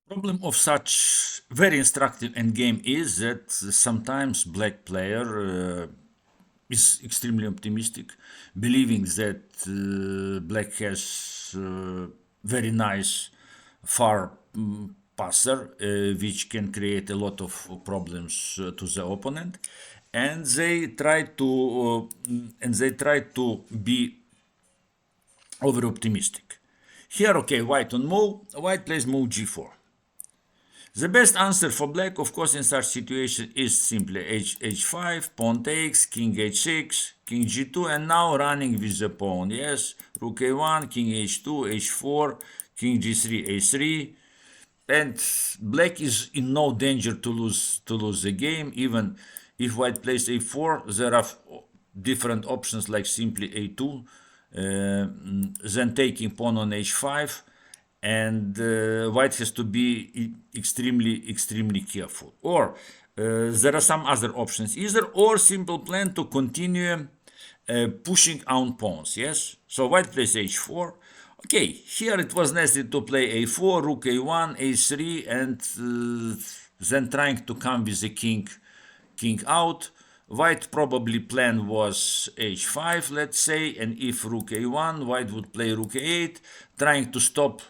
Problem of such very instructive endgame is that sometimes black player is extremely optimistic, believing that black has very nice far passer, which can create a lot of problems to the opponent, and they try to be over optimistic. Here, okay, white on move, white plays move g4. The best answer for black, of course, in such situation is simply h5, pawn takes, king h6, king g2, and now running with the pawn. Yes, rook a1, king h2, h4, king g3, a3, and black is in no danger to lose the game. Even if white plays a4, there are different options like simply a2, then taking pawn on h5, and white has to be extremely careful. Or there are some other options, either or simple plan to continue pushing on pawns. Yes, so white plays h4. Okay, here it was necessary to play a4, rook a1, a3, and then trying to come with the king out. White probably plan was h5, let's say, and if rook a1, white would play rook a8, trying to stop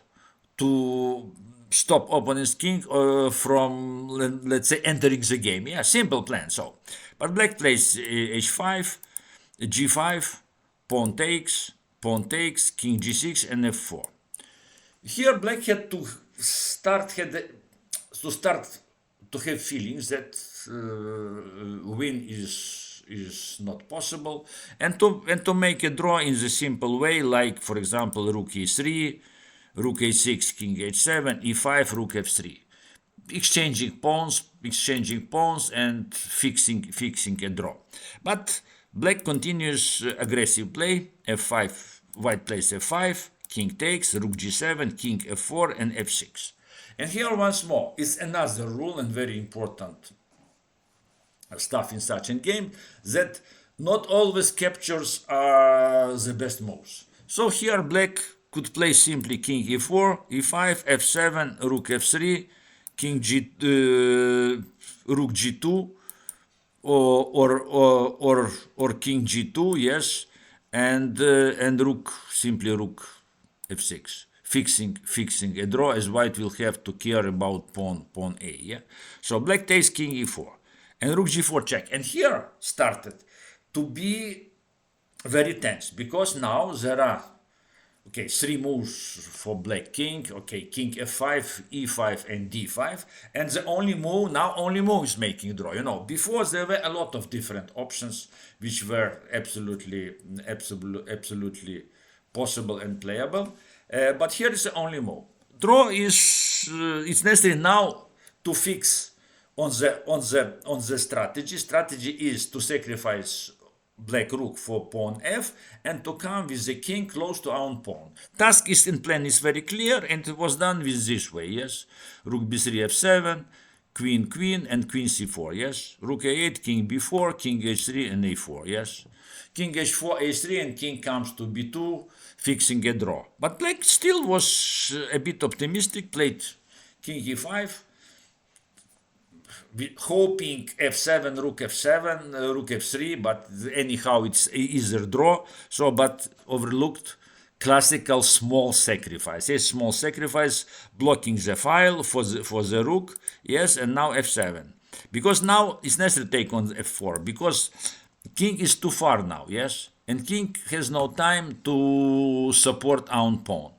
opponent's king from, let's say, entering the game. Yeah, simple plan. So, but black plays h5, g5, pawn takes, king g6, and f4. Here, black had to start to have feelings that win is not possible, and to make a draw in the simple way, like for example rook e3, rook a6, king h7, e5, rook f3, exchanging pawns, and fixing a draw. But black continues aggressive play. f5, white plays f5, king takes, rook g7, king f4, and f6. And here once more is another rule and very important stuff in such a game, that not always captures are the best moves. So here black could play simply king e4, e5, f7, rook f3, king rook g2, or king g2, yes, and rook f6, fixing a draw, as white will have to care about pawn a. Yeah, so black takes king e4 and rook g4 check, and here started to be very tense, because now there are, okay, three moves for black king. Okay, king f5, e5, and d5, and the only move is making draw. Before there were a lot of different options which were absolutely possible and playable, but here is the only move. Draw is it's necessary now to fix on the strategy. Strategy is to sacrifice black rook for pawn f and to come with the king close to our pawn. Task is in plan is very clear, and it was done with this way. Yes, rook b3 f7, queen, and queen c4. Yes, rook a8, king b4, king h3, and a4. Yes, king h4, a3, and king comes to b2, fixing a draw. But black still was a bit optimistic, played king e5, hoping f7, rook f7, rook f3, but anyhow it's easier draw. So, but overlooked classical small sacrifice. Yes, small sacrifice, blocking the file for the rook. Yes, and now f7, because now it's necessary to take on f4, because king is too far now. Yes, and king has no time to support our pawn.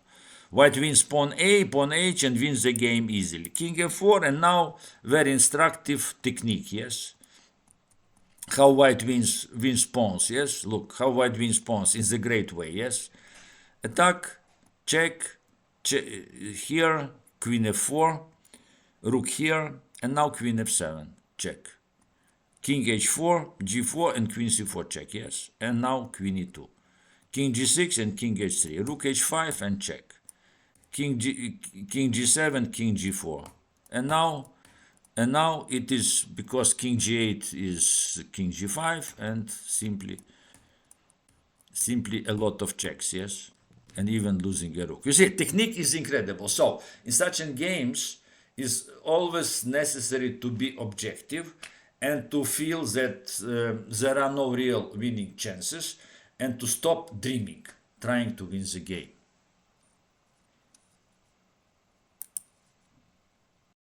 White wins pawn a, pawn h, and wins the game easily. King f4, and now very instructive technique. Yes, how white wins pawns. Yes, look how white wins pawns in the great way. Yes, attack, check, here, queen f4, rook here, and now queen f7, check. King h4, g4, and queen c4 check. Yes, and now queen e2, king g6, and king h3, rook h5, and check. King g7, king g4, and now it is, because king g8 is king g5, and simply a lot of checks. Yes, and even losing a rook. You see, technique is incredible. So in such games, is always necessary to be objective and to feel that there are no real winning chances and to stop dreaming, trying to win the game.